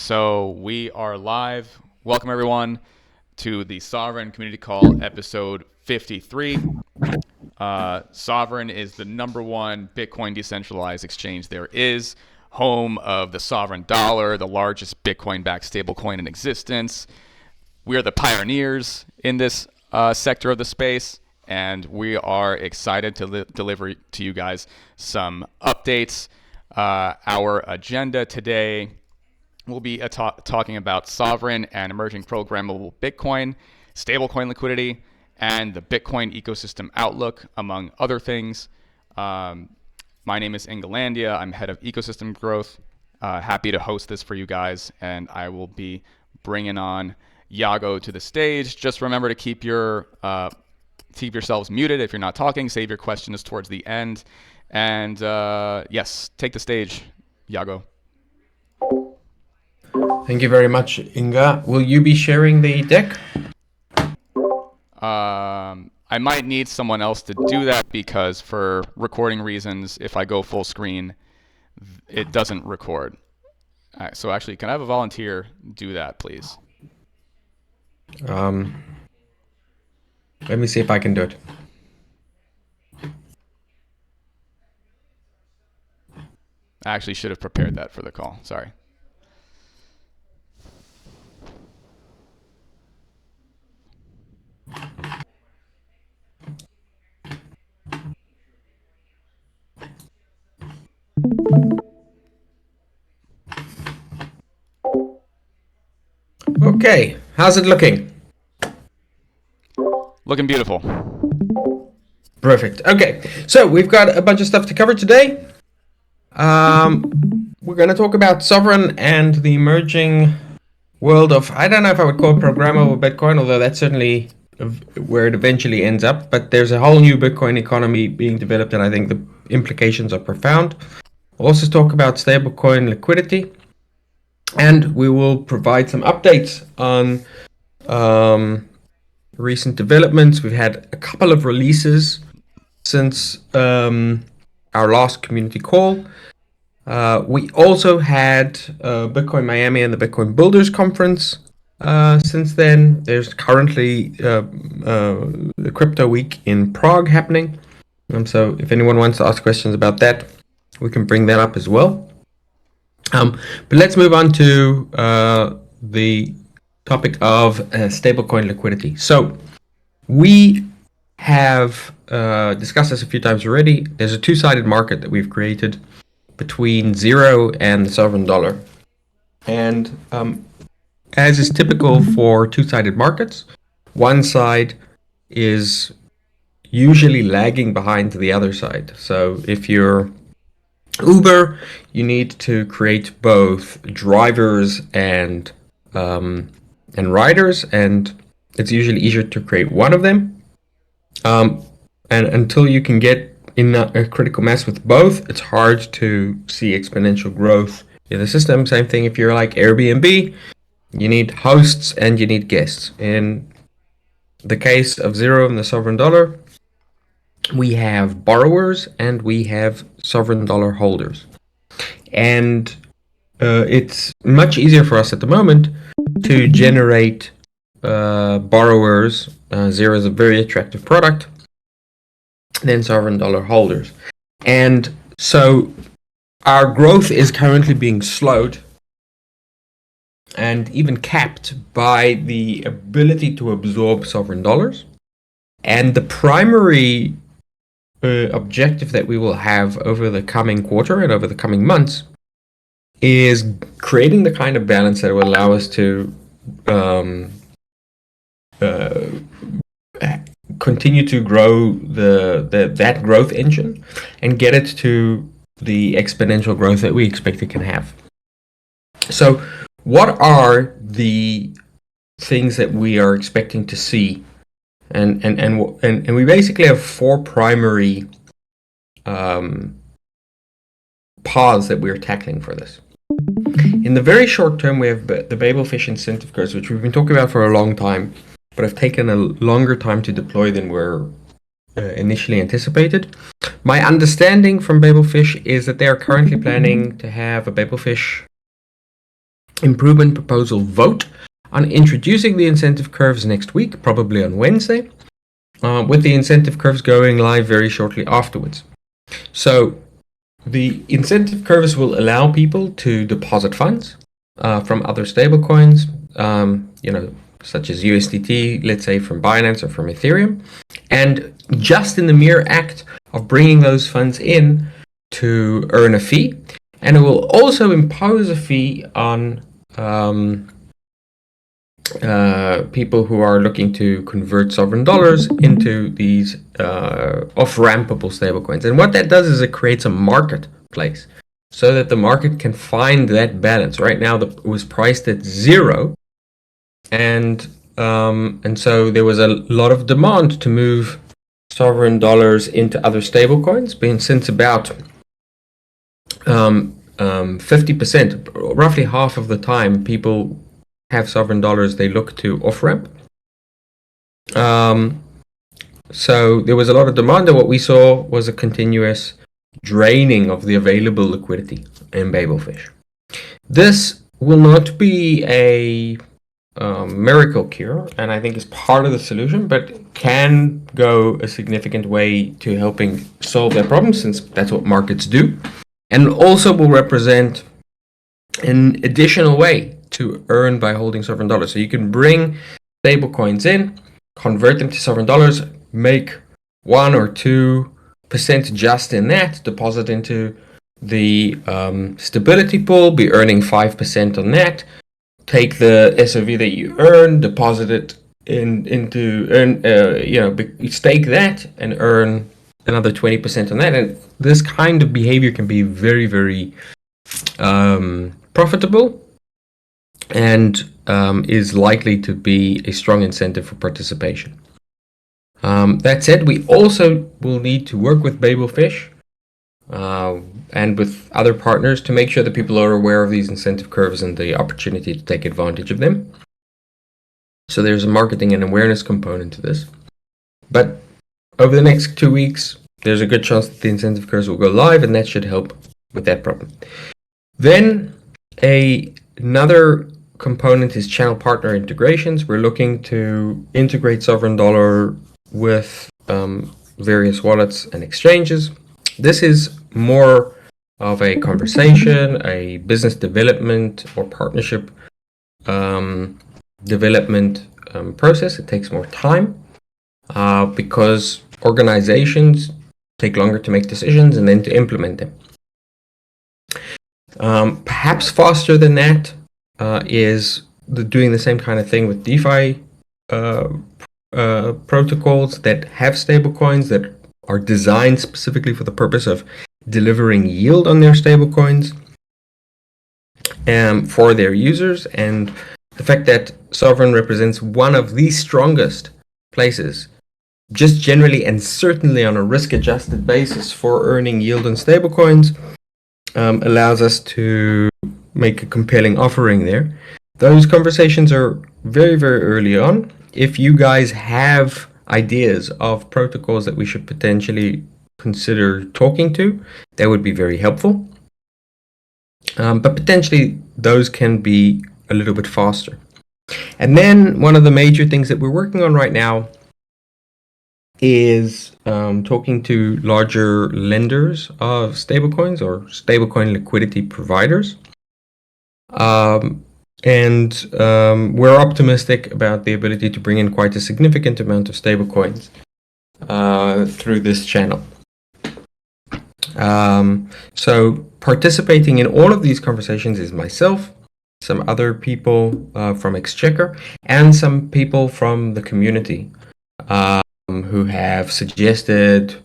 So we are live. Welcome everyone to the Sovryn Community Call episode 53. Sovryn is the #1 Bitcoin decentralized exchange there is, home of the sovereign dollar, the largest Bitcoin-backed stablecoin in existence. We are the pioneers in this sector of the space, and we are excited to deliver to you guys some updates. Our agenda today will be talking about sovereign and emerging programmable Bitcoin, stablecoin liquidity, and the Bitcoin ecosystem outlook, among other things. My name is Ingalandia. I'm head of ecosystem growth. Happy to host this for you guys, and I will be bringing on Yago to the stage. Just remember to keep yourselves muted if you're not talking. Save your questions towards the end. And yes, take the stage, Yago. Thank you very much, Inga. Will you be sharing the deck? I might need someone else to do that because for recording reasons, if I go full screen, it doesn't record. So actually, can I have a volunteer do that, please? Let me see if I can do it. I actually should have prepared that for the call. Sorry. Okay, how's it looking? Looking beautiful. Perfect. Okay, so we've got a bunch of stuff to cover today. We're going to talk about Sovryn and the emerging world of, I don't know if I would call it programmable Bitcoin, although that's certainly where it eventually ends up. But there's a whole new Bitcoin economy being developed, and I think the implications are profound. We'll also talk about stablecoin liquidity, and we will provide some updates on recent developments. We've had a couple of releases since our last community call. We also had Bitcoin Miami and the Bitcoin Builders Conference. Since then, there's currently the Crypto Week in Prague happening. So if anyone wants to ask questions about that, we can bring that up as well. But let's move on to the topic of stablecoin liquidity. So we have discussed this a few times already. There's a two-sided market that we've created between Zero and the sovereign dollar. And as is typical for two-sided markets, one side is usually lagging behind the other side. So if you're Uber, you need to create both drivers and riders, and it's usually easier to create one of them. And until you can get in a critical mass with both, it's hard to see exponential growth in the system. Same thing if you're like Airbnb, you need hosts and you need guests. In the case of Zero and the sovereign dollar, we have borrowers and we have sovereign dollar holders. And it's much easier for us at the moment to generate borrowers. Zero is a very attractive product than sovereign dollar holders. And so our growth is currently being slowed and even capped by the ability to absorb sovereign dollars. And the primary objective that we will have over the coming quarter and over the coming months is creating the kind of balance that will allow us to continue to grow that growth engine and get it to the exponential growth that we expect it can have. So what are the things that we are expecting to see? And we basically have four primary paths that we're tackling for this. In the very short term, we have the Babelfish incentive codes, which we've been talking about for a long time, but have taken a longer time to deploy than were initially anticipated. My understanding from Babelfish is that they are currently planning to have a Babelfish improvement proposal vote on introducing the incentive curves next week, probably on Wednesday, with the incentive curves going live very shortly afterwards. So the incentive curves will allow people to deposit funds from other stablecoins, such as USDT, let's say from Binance or from Ethereum. And just in the mere act of bringing those funds in to earn a fee. And it will also impose a fee on people who are looking to convert sovereign dollars into these off-rampable stablecoins. And what that does is it creates a marketplace so that the market can find that balance. Right now, it was priced at 0, and so there was a lot of demand to move sovereign dollars into other stablecoins, being since about 50%, roughly half of the time people have sovereign dollars, they look to off-ramp. So there was a lot of demand, and what we saw was a continuous draining of the available liquidity in Babelfish. This will not be a miracle cure, and I think is part of the solution, but can go a significant way to helping solve that problem, since that's what markets do, and also will represent an additional way to earn by holding sovereign dollars. So you can bring stable coins in, convert them to sovereign dollars, make 1 or 2% just in that, deposit into the stability pool, be earning 5% on that, take the SOV that you earn, deposit it stake that and earn another 20% on that. And this kind of behavior can be very, very profitable, and is likely to be a strong incentive for participation. That said, we also will need to work with Babelfish and with other partners to make sure that people are aware of these incentive curves and the opportunity to take advantage of them. So there's a marketing and awareness component to this. But over the next 2 weeks, there's a good chance that the incentive curves will go live, and that should help with that problem. Then another component is channel partner integrations. We're looking to integrate sovereign dollar with various wallets and exchanges. This is more of a conversation, a business development or partnership development process. It takes more time because organizations take longer to make decisions and then to implement them. Perhaps faster than that is doing the same kind of thing with DeFi protocols that have stablecoins that are designed specifically for the purpose of delivering yield on their stablecoins for their users. And the fact that Sovryn represents one of the strongest places, just generally and certainly on a risk-adjusted basis, for earning yield on stablecoins, allows us to make a compelling offering there. Those conversations are very, very early on. If you guys have ideas of protocols that we should potentially consider talking to, that would be very helpful. But potentially those can be a little bit faster. And then one of the major things that we're working on right now is talking to larger lenders of stablecoins or stablecoin liquidity providers. And we're optimistic about the ability to bring in quite a significant amount of stablecoins through this channel. So participating in all of these conversations is myself, some other people from Exchequer, and some people from the community who have suggested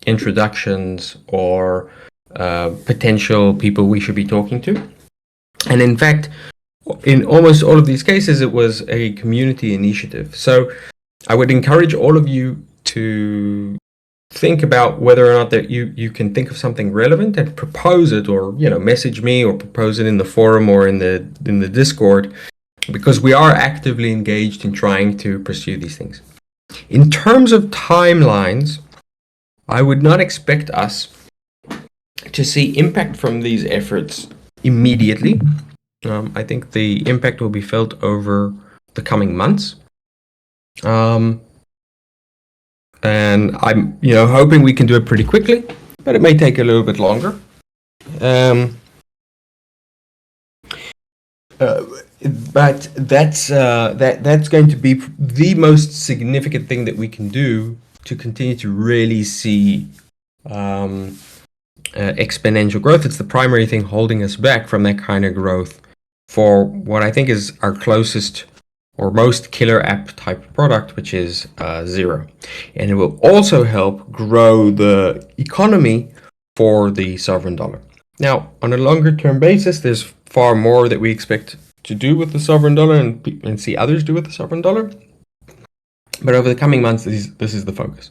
introductions or potential people we should be talking to. And in fact, in almost all of these cases, it was a community initiative. So I would encourage all of you to think about whether or not that you can think of something relevant and propose it, or message me or propose it in the forum or in the Discord, because we are actively engaged in trying to pursue these things. In terms of timelines, I would not expect us to see impact from these efforts immediately. I think the impact will be felt over the coming months. And I'm, hoping we can do it pretty quickly, but it may take a little bit longer. But that's going to be the most significant thing that we can do to continue to really see exponential growth. It's the primary thing holding us back from that kind of growth for what I think is our closest or most killer app type product, which is Zero. And it will also help grow the economy for the sovereign dollar. Now, on a longer term basis, there's far more that we expect to do with the sovereign dollar and see others do with the sovereign dollar. But over the coming months, this is the focus.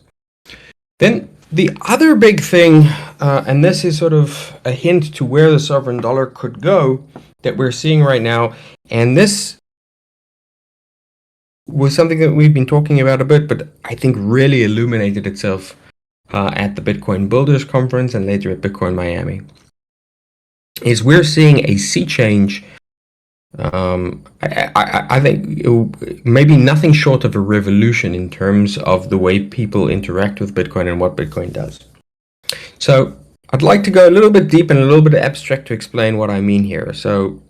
Then the other big thing, and this is sort of a hint to where the sovereign dollar could go that we're seeing right now, and this was something that we've been talking about a bit, but I think really illuminated itself at the Bitcoin Builders Conference and later at Bitcoin Miami, is we're seeing a sea change. I think maybe nothing short of a revolution in terms of the way people interact with Bitcoin and what Bitcoin does. So I'd like to go a little bit deep and a little bit abstract to explain what I mean here. So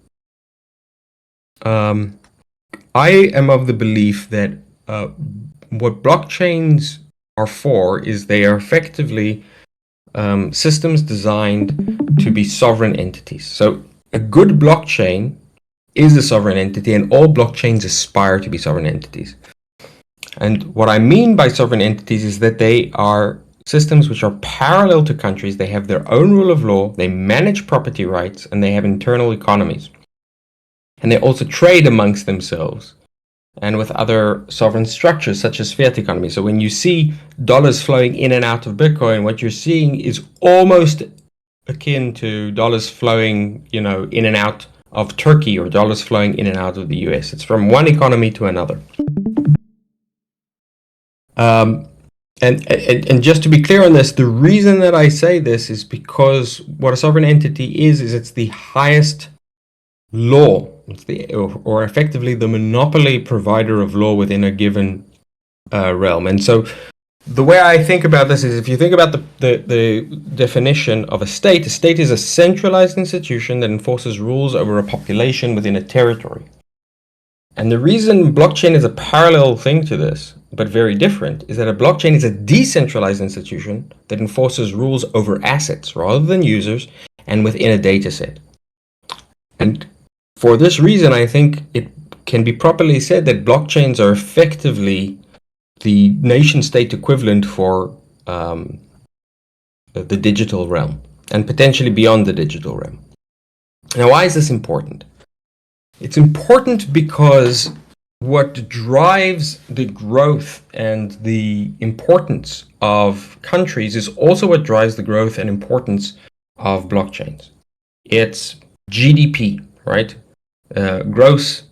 I am of the belief that what blockchains are for is they are effectively systems designed to be sovereign entities. So a good blockchain is a sovereign entity, and all blockchains aspire to be sovereign entities. And what I mean by sovereign entities is that they are systems which are parallel to countries. They have their own rule of law, they manage property rights, and they have internal economies. And they also trade amongst themselves and with other sovereign structures such as fiat economy. So when you see dollars flowing in and out of Bitcoin, what you're seeing is almost akin to dollars flowing, in and out of Turkey or dollars flowing in and out of the US. It's from one economy to another. And just to be clear on this, the reason that I say this is because what a sovereign entity is it's the highest law. It's or effectively the monopoly provider of law within a given realm. And so the way I think about this is, if you think about the definition of a state is a centralized institution that enforces rules over a population within a territory. And the reason blockchain is a parallel thing to this, but very different, is that a blockchain is a decentralized institution that enforces rules over assets rather than users and within a data set. And for this reason, I think it can be properly said that blockchains are effectively the nation-state equivalent for the digital realm, and potentially beyond the digital realm. Now, why is this important? It's important because what drives the growth and the importance of countries is also what drives the growth and importance of blockchains. It's GDP, right? Gross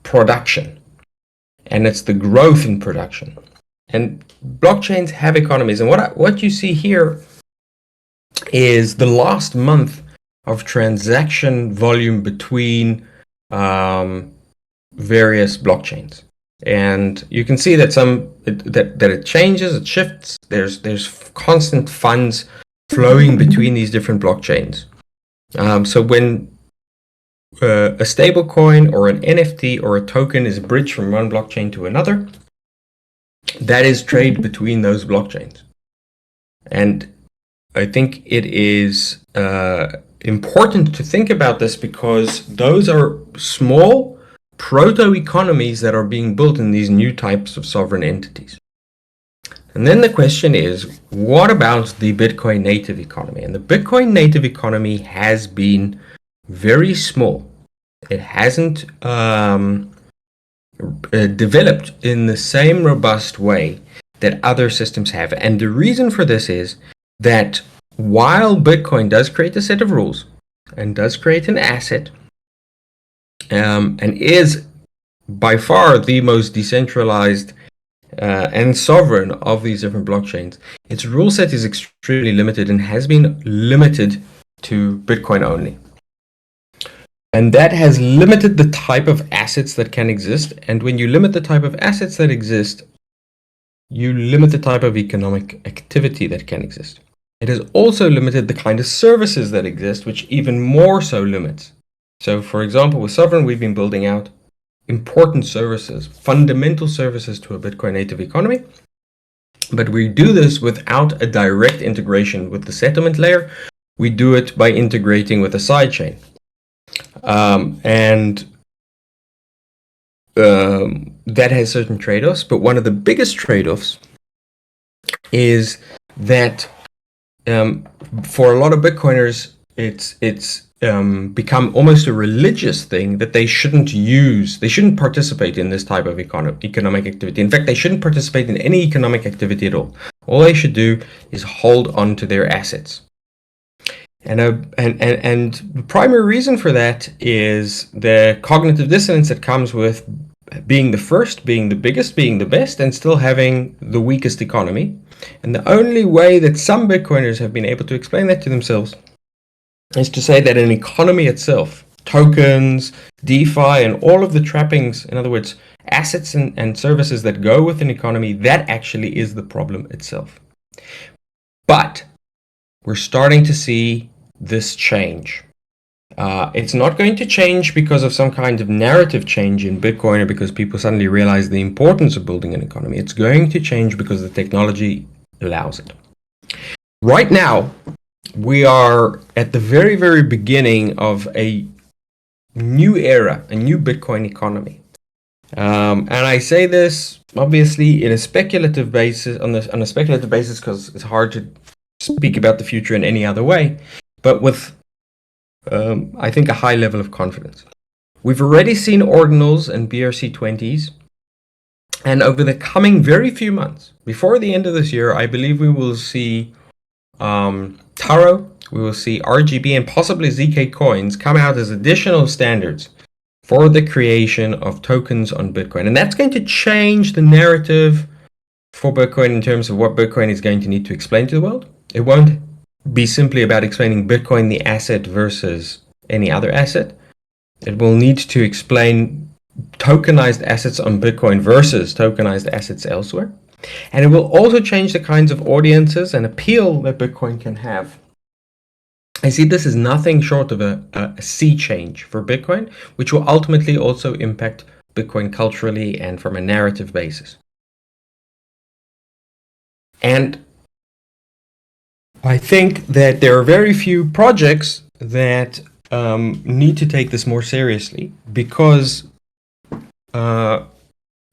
production. And it's the growth in production. And blockchains have economies. And what you see here is the last month of transaction volume between various blockchains. And you can see that that it changes, it shifts. There's constant funds flowing between these different blockchains. So when a stablecoin or an NFT or a token is bridged from one blockchain to another, that is trade between those blockchains. And I think it is important to think about this because those are small proto-economies that are being built in these new types of sovereign entities. And then the question is, what about the Bitcoin native economy? And the Bitcoin native economy has been very small. It hasn't developed in the same robust way that other systems have. And the reason for this is that while Bitcoin does create a set of rules and does create an asset, and is by far the most decentralized and sovereign of these different blockchains, its rule set is extremely limited and has been limited to Bitcoin only. And that has limited the type of assets that can exist. And when you limit the type of assets that exist, you limit the type of economic activity that can exist. It has also limited the kind of services that exist, which even more so limits. So, for example, with Sovryn, we've been building out important services, fundamental services to a Bitcoin native economy. But we do this without a direct integration with the settlement layer. We do it by integrating with a sidechain. That has certain trade-offs, but one of the biggest trade-offs is that for a lot of Bitcoiners, it's become almost a religious thing that they shouldn't participate in this type of economic activity. In fact, they shouldn't participate in any economic activity at all. All they should do is hold on to their assets. And the primary reason for that is the cognitive dissonance that comes with being the first, being the biggest, being the best, and still having the weakest economy. And the only way that some Bitcoiners have been able to explain that to themselves is to say that an economy itself, tokens, DeFi, and all of the trappings, in other words, assets and services that go with an economy, that actually is the problem itself. But we're starting to see this change. It's not going to change because of some kind of narrative change in Bitcoin or because people suddenly realize the importance of building an economy. It's going to change because the technology allows it. Right now, we are at the very, very beginning of a new era, a new Bitcoin economy. And I say this obviously in a speculative basis, on a speculative basis, because it's hard to speak about the future in any other way, but with I think a high level of confidence. We've already seen ordinals and BRC20s, and over the coming very few months, before the end of this year, I believe we will see Taro, we will see RGB, and possibly ZK coins come out as additional standards for the creation of tokens on Bitcoin. And that's going to change the narrative for Bitcoin in terms of what Bitcoin is going to need to explain to the world. It won't be simply about explaining Bitcoin, the asset, versus any other asset. It will need to explain tokenized assets on Bitcoin versus tokenized assets elsewhere. And it will also change the kinds of audiences and appeal that Bitcoin can have. I see this as nothing short of a sea change for Bitcoin, which will ultimately also impact Bitcoin culturally and from a narrative basis. And I think that there are very few projects that need to take this more seriously, because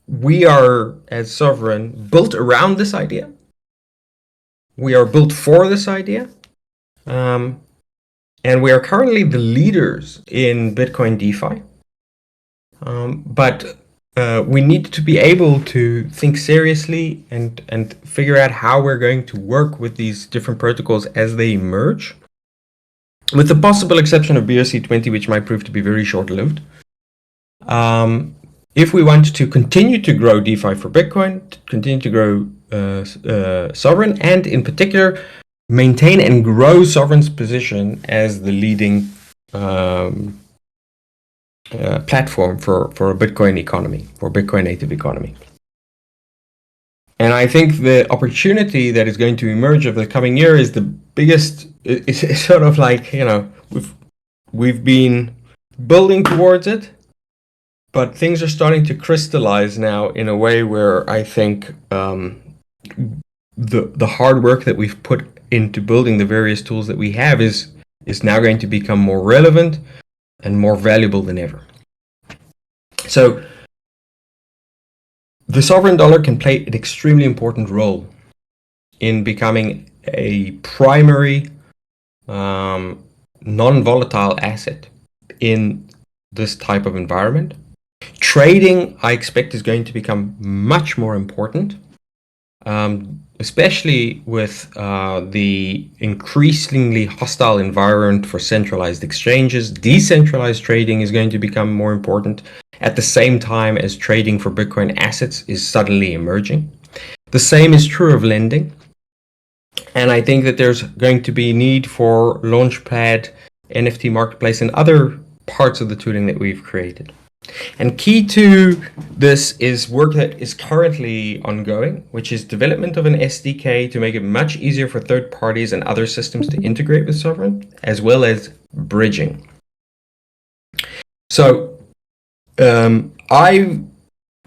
we are, as Sovryn, built around this idea. We are built for this idea. And we are currently the leaders in Bitcoin DeFi. But we need to be able to think seriously and figure out how we're going to work with these different protocols as they emerge, with the possible exception of BRC20, which might prove to be very short-lived. If we want to continue to grow DeFi for Bitcoin, to continue to grow Sovryn, and in particular, maintain and grow Sovryn's position as the leading platform for a Bitcoin economy, for a Bitcoin native economy. And I think the opportunity that is going to emerge over the coming year is the biggest. It's sort of like, we've been building towards it, but things are starting to crystallize now in a way where I think the hard work that we've put into building the various tools that we have is now going to become more relevant and more valuable than ever. So the sovereign dollar can play an extremely important role in becoming a primary non-volatile asset in this type of environment. Trading, I expect, is going to become much more important, especially with the increasingly hostile environment for centralized exchanges. Decentralized trading is going to become more important at the same time as trading for Bitcoin assets is suddenly emerging. The same is true of lending. And I think that there's going to be need for Launchpad, NFT Marketplace, and other parts of the tooling that we've created. And key to this is work that is currently ongoing, which is development of an SDK to make it much easier for third parties and other systems to integrate with Sovryn, as well as bridging. So I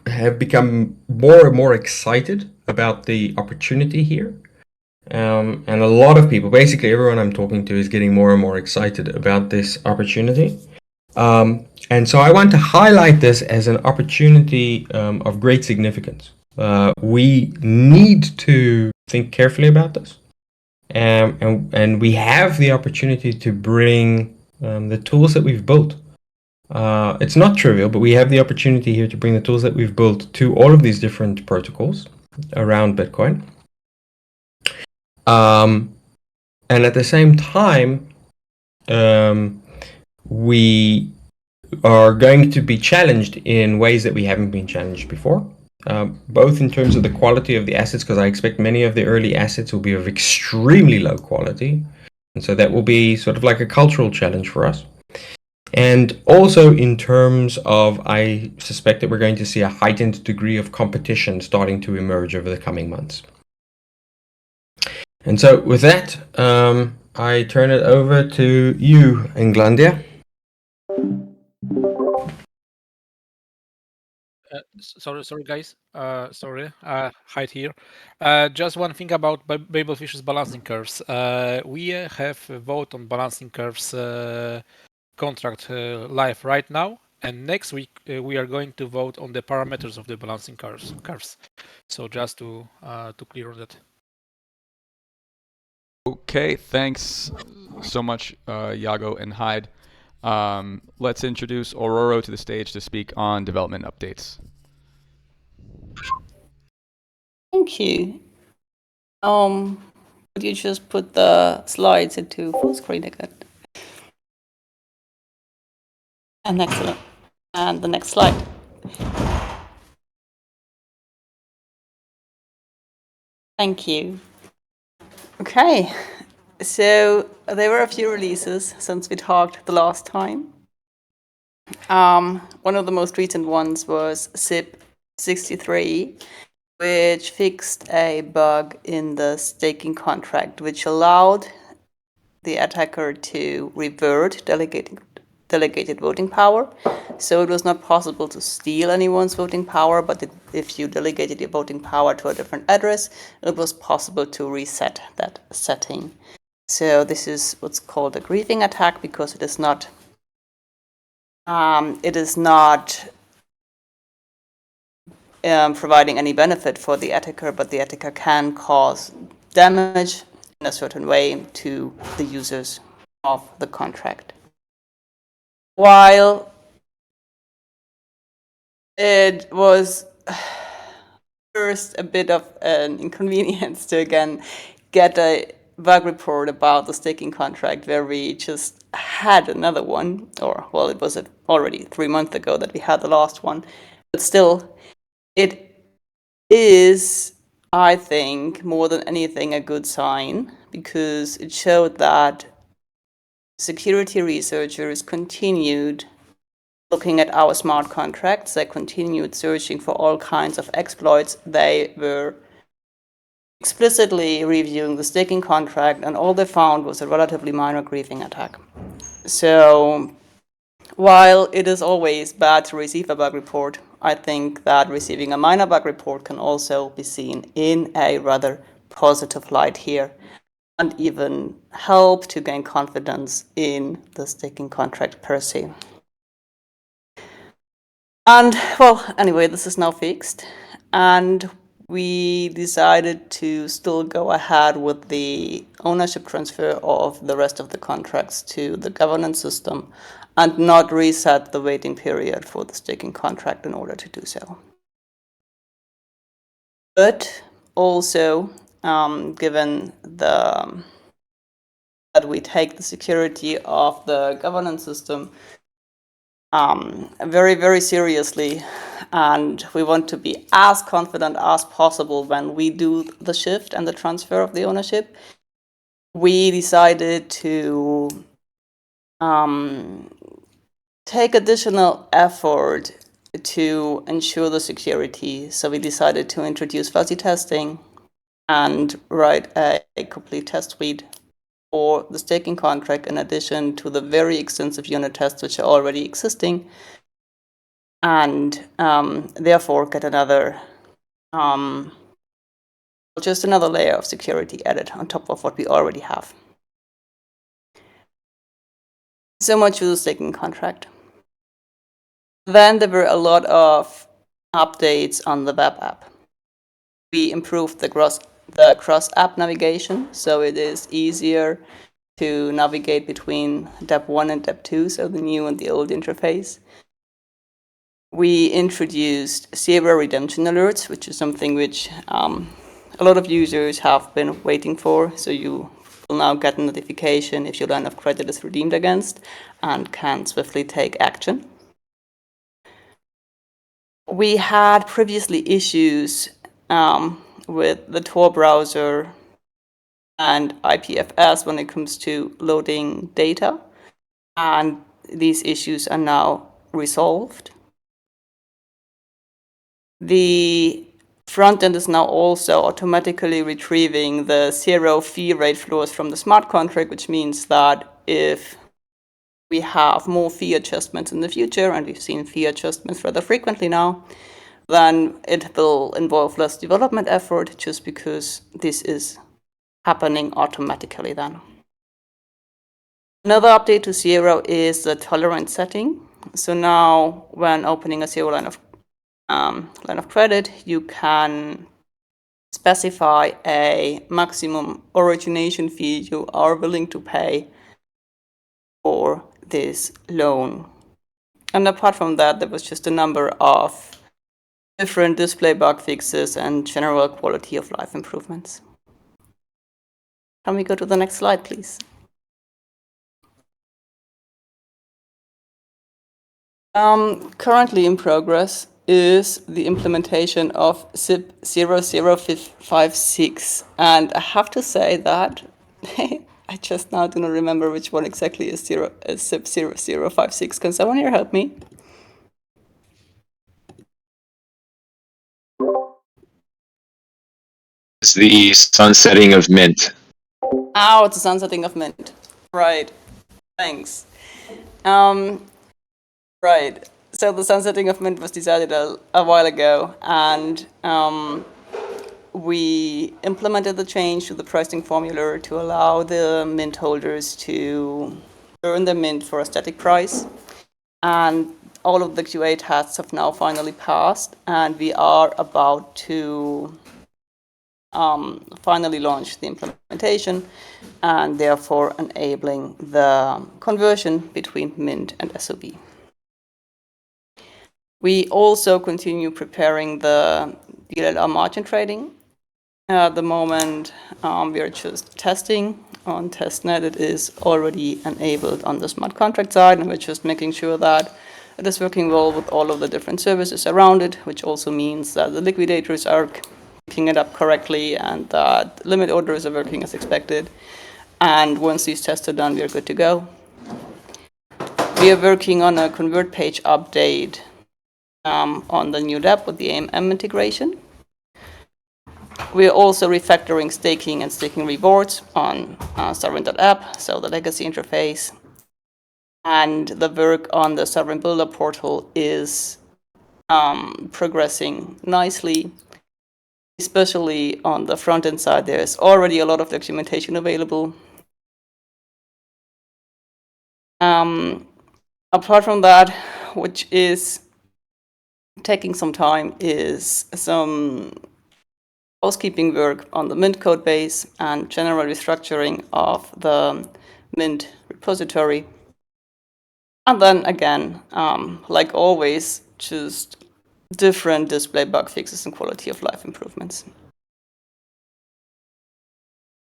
have become more and more excited about the opportunity here. And a lot of people, basically everyone I'm talking to, is getting more and more excited about this opportunity. And so I want to highlight this as an opportunity of great significance. We need to think carefully about this. And we have the opportunity to bring the tools that we've built. It's not trivial, but we have the opportunity here to bring the tools that we've built to all of these different protocols around Bitcoin. And at the same time, we are going to be challenged in ways that we haven't been challenged before, both in terms of the quality of the assets, because I expect many of the early assets will be of extremely low quality. And so that will be sort of like a cultural challenge for us. And also in terms of, I suspect that we're going to see a heightened degree of competition starting to emerge over the coming months. And so with that, I turn it over to you, Englandia. Sorry, guys. Hide here. Just one thing about Babelfish's balancing curves. We have a vote on balancing curves contract live right now, and next week we are going to vote on the parameters of the balancing curves. So just to clear on that. Okay, thanks so much, Yago and Hyde. Let's introduce Aurora to the stage to speak on development updates. Thank you. Could you just put the slides into full screen again? And excellent. And the next slide. Thank you. Okay, so there were a few releases since we talked the last time. One of the most recent ones was SIP 63, which fixed a bug in the staking contract, which allowed the attacker to revert delegated voting power. So it was not possible to steal anyone's voting power, but if you delegated your voting power to a different address, it was possible to reset that setting. So this is what's called a griefing attack, because it is not providing any benefit for the attacker, but the attacker can cause damage in a certain way to the users of the contract. While it was first a bit of an inconvenience to again get a bug report about the staking contract, where we just had another one, or well, it was already 3 months ago that we had the last one, but still, it is, I think, more than anything a good sign, because it showed that security researchers continued looking at our smart contracts. They continued searching for all kinds of exploits. They were explicitly reviewing the staking contract, and all they found was a relatively minor griefing attack. So while it is always bad to receive a bug report, I think that receiving a minor bug report can also be seen in a rather positive light here, and even help to gain confidence in the staking contract per se. And well, anyway, this is now fixed, and we decided to still go ahead with the ownership transfer of the rest of the contracts to the governance system, and not reset the waiting period for the staking contract in order to do so. But also, given that we take the security of the governance system very, very seriously, and we want to be as confident as possible when we do the shift and the transfer of the ownership, we decided to take additional effort to ensure the security, so we decided to introduce fuzzy testing and write a complete test suite for the staking contract in addition to the very extensive unit tests which are already existing, and therefore get another just another layer of security added on top of what we already have. So much for the staking contract. Then there were a lot of updates on the web app. We improved the cross-app navigation, so it is easier to navigate between DApp 1 and DApp 2, so the new and the old interface. We introduced zero redemption alerts, which is something which a lot of users have been waiting for. So you will now get a notification if your line of credit is redeemed against and can swiftly take action. We had previously issues with the Tor browser and IPFS when it comes to loading data, and these issues are now resolved. The front end is now also automatically retrieving the zero fee rate floors from the smart contract, which means that if we have more fee adjustments in the future, and we've seen fee adjustments rather frequently now, then it will involve less development effort just because this is happening automatically then. Another update to zero is the tolerance setting. So now when opening a zero line of credit, you can specify a maximum origination fee you are willing to pay for this loan. And apart from that, there was just a number of different display bug fixes and general quality of life improvements. Can we go to the next slide, please? Currently in progress is the implementation of SIP 0056. And I have to say that I just now do not remember which one exactly is SIP 0056. Can someone here help me? It's the sunsetting of Mint. Oh, it's the sunsetting of Mint. Right. Thanks. Right. So the sunsetting of Mint was decided a while ago, and we implemented the change to the pricing formula to allow the Mint holders to earn the Mint for a static price. And all of the QA tests have now finally passed, and we are about to finally launch the implementation and therefore enabling the conversion between Mint and SOB. We also continue preparing the DLLR margin trading. At the moment, we are just testing on testnet. It is already enabled on the smart contract side, and we're just making sure that it is working well with all of the different services around it, which also means that the liquidators are picking it up correctly and that limit orders are working as expected. And once these tests are done, we are good to go. We are working on a convert page update on the new DApp with the AMM integration. We are also refactoring staking and staking rewards on Sovryn.app, so the legacy interface. And the work on the Sovryn Builder portal is progressing nicely, especially on the front-end side. There's already a lot of documentation available. Apart from that, which is taking some time, is some housekeeping work on the Mint code base and general restructuring of the Mint repository. And then again, like always, just different display bug fixes and quality of life improvements.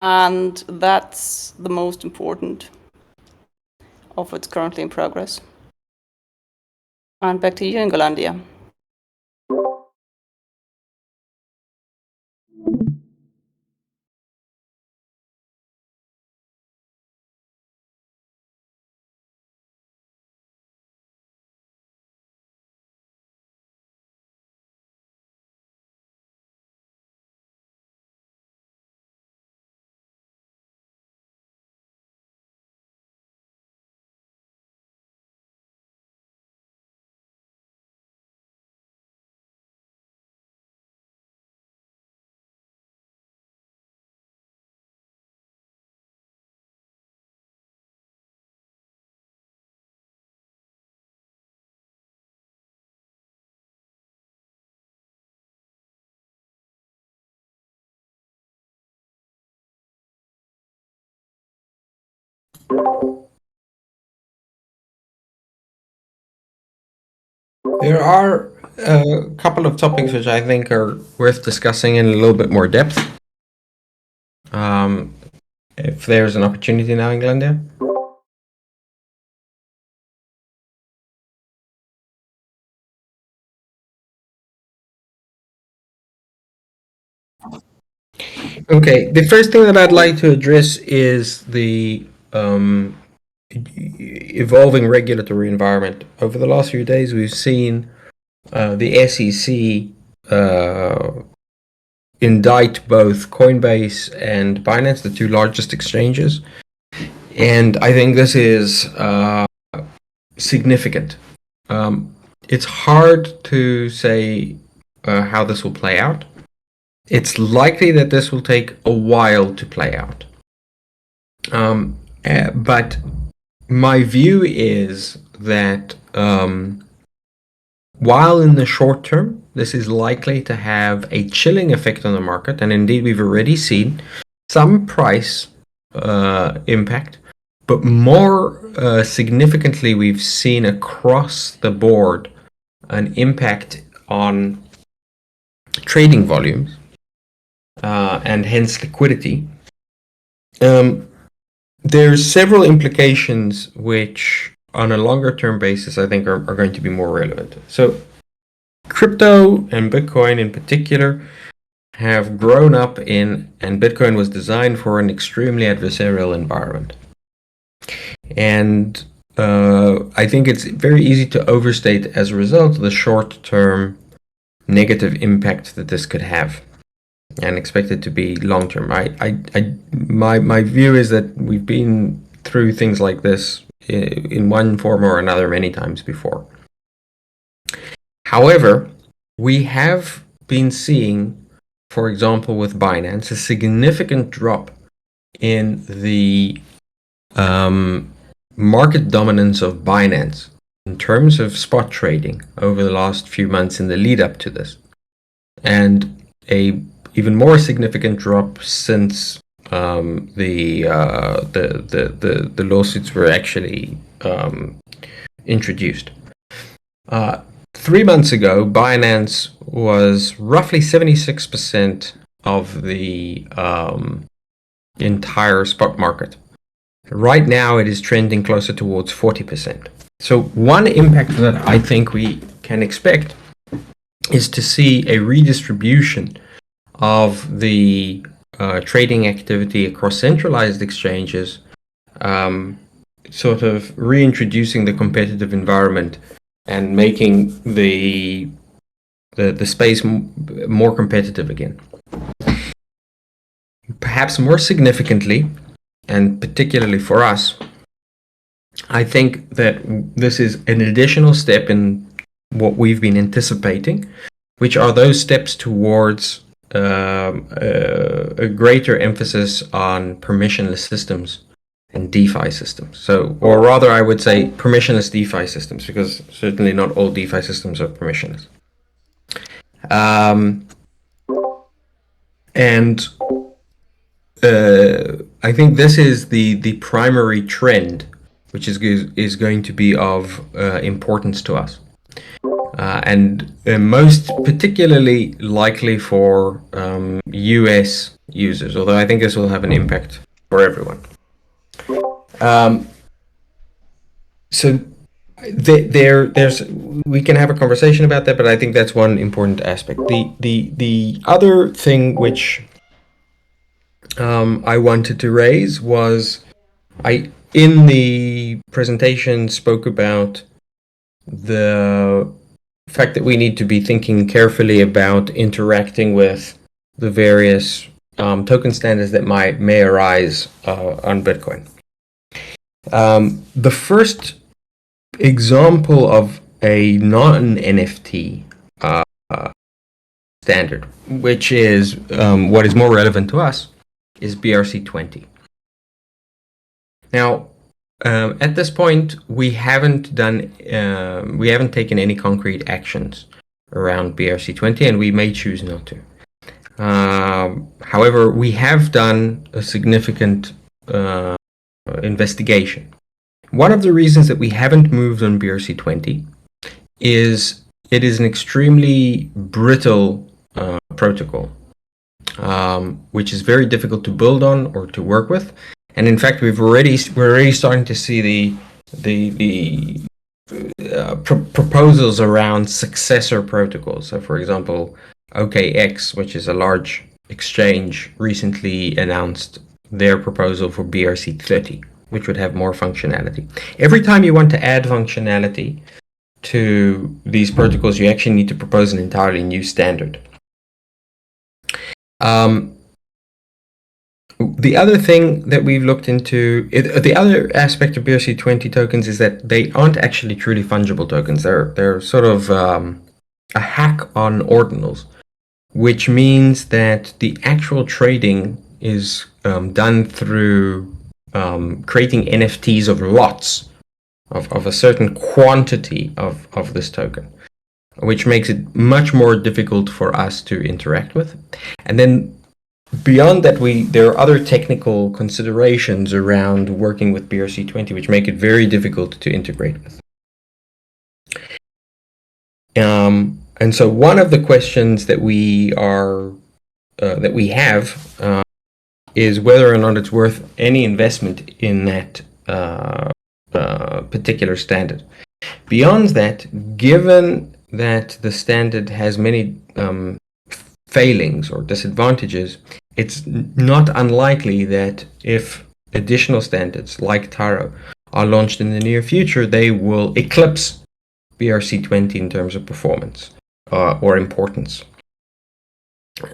And that's the most important of what's currently in progress. And back to you, Ingolandia. There are a couple of topics which I think are worth discussing in a little bit more depth. If there's an opportunity now in Glendale. Okay, the first thing that I'd like to address is the evolving regulatory environment. Over the last few days, we've seen the SEC indict both Coinbase and Binance, the two largest exchanges. And I think this is significant. It's hard to say how this will play out. It's likely that this will take a while to play out. But my view is that while in the short term, this is likely to have a chilling effect on the market, and indeed we've already seen some price impact, but more significantly, we've seen across the board an impact on trading volumes and hence liquidity. There's several implications which, on a longer term basis, I think are going to be more relevant. So, crypto and Bitcoin in particular have grown up in, and Bitcoin was designed for an extremely adversarial environment. And I think it's very easy to overstate, as a result, the short-term negative impact that this could have, and expect it to be long-term. My view is that we've been through things like this in one form or another many times before. However, we have been seeing, for example, with Binance, a significant drop in the market dominance of Binance in terms of spot trading over the last few months in the lead up to this, and a even more significant drop since the lawsuits were actually introduced. 3 months ago, Binance was roughly 76% of the entire spot market. Right now, it is trending closer towards 40%. So one impact that I think we can expect is to see a redistribution of the trading activity across centralized exchanges, sort of reintroducing the competitive environment and making the space more competitive again. Perhaps more significantly, and particularly for us, I think that this is an additional step in what we've been anticipating, which are those steps towards a greater emphasis on permissionless systems and DeFi systems. So, or rather, I would say permissionless DeFi systems, because certainly not all DeFi systems are permissionless. And I think this is the primary trend, which is going to be of importance to us. And most particularly likely for US users, although I think this will have an impact for everyone. So there's we can have a conversation about that, but I think that's one important aspect. The other thing which I wanted to raise was, I in the presentation spoke about the fact that we need to be thinking carefully about interacting with the various token standards that may arise on Bitcoin. The first example of a non-NFT standard, which is what is more relevant to us, is BRC20. Now, at this point, we haven't taken any concrete actions around BRC20, and we may choose not to. However, we have done a significant investigation. One of the reasons that we haven't moved on BRC20 is it is an extremely brittle protocol, which is very difficult to build on or to work with. And in fact, we're already starting to see the proposals around successor protocols. So, for example, OKX, which is a large exchange, recently announced their proposal for BRC30, which would have more functionality. Every time you want to add functionality to these protocols, you actually need to propose an entirely new standard. The other thing that we've looked into, the other aspect of BRC20 tokens is that they aren't actually truly fungible tokens. They're sort of a hack on ordinals, which means that the actual trading is done through creating NFTs of lots of a certain quantity of this token, which makes it much more difficult for us to interact with. And then beyond that, there are other technical considerations around working with BRC20 which make it very difficult to integrate with. And so one of the questions that we have is whether or not it's worth any investment in that particular standard. Beyond that, given that the standard has many failings or disadvantages, it's not unlikely that if additional standards like Taro are launched in the near future, they will eclipse BRC20 in terms of performance or importance.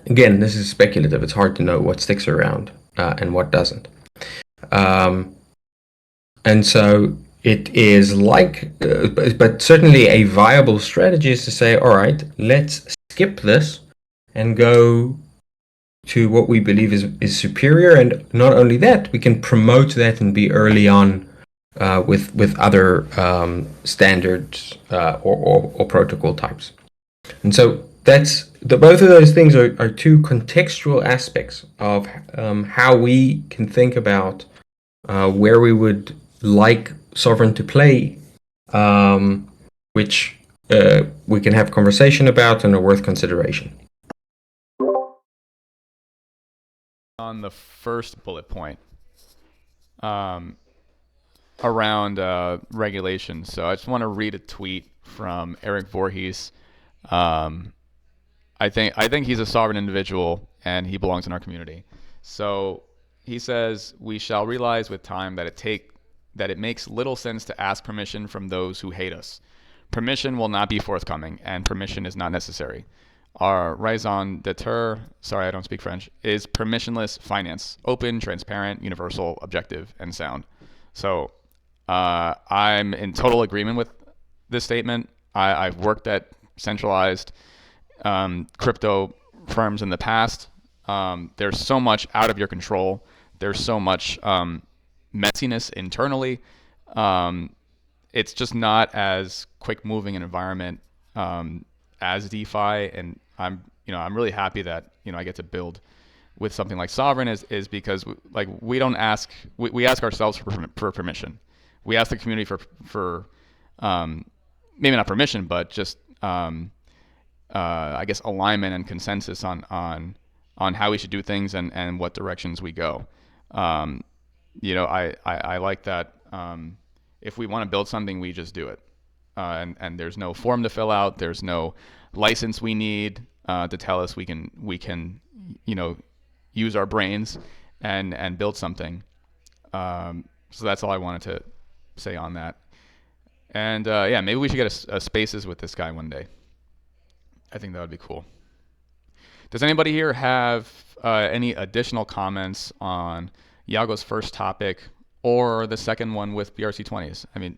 Again, this is speculative. It's hard to know what sticks around and what doesn't. And so it is but certainly a viable strategy is to say, all right, let's skip this and go to what we believe is superior. And not only that, we can promote that and be early on with other standards or protocol types. And so both of those things are two contextual aspects of how we can think about where we would like Sovryn to play, which we can have conversation about and are worth consideration. On the first bullet point around regulation, so I just want to read a tweet from Eric Voorhees. I think he's a sovereign individual and he belongs in our community. So he says, "We shall realize with time that it makes little sense to ask permission from those who hate us. Permission will not be forthcoming, and permission is not necessary. Our raison d'etre, sorry, I don't speak French, is permissionless finance, open, transparent, universal, objective, and sound." So I'm in total agreement with this statement. I've worked at centralized crypto firms in the past. There's so much out of your control. There's so much messiness internally. It's just not as quick moving an environment as DeFi, and I'm really happy that I get to build with something like Sovryn is because we don't ask, we ask ourselves for permission. We ask the community for maybe not permission, but just I guess alignment and consensus on how we should do things and what directions we go. I like that. If we want to build something, we just do it. And there's no form to fill out. There's no license we need to tell us we can use our brains and build something. So that's all I wanted to say on that. And maybe we should get a spaces with this guy one day. I think that would be cool. Does anybody here have any additional comments on Iago's first topic or the second one with BRC20s? I mean,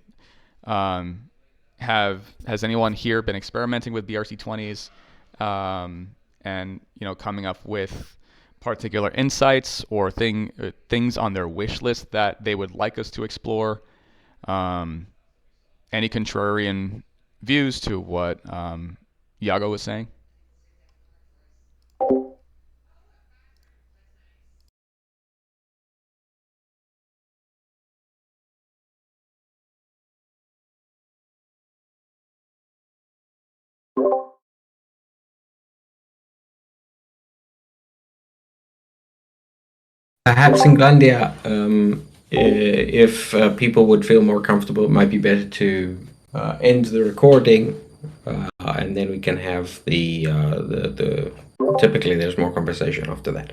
has anyone here been experimenting with BRC20s and coming up with particular insights or things on their wish list that they would like us to explore? Any contrarian views to what Iago was saying? Perhaps in Glandia, if people would feel more comfortable, it might be better to end the recording, and then we can have the typically there's more conversation after that.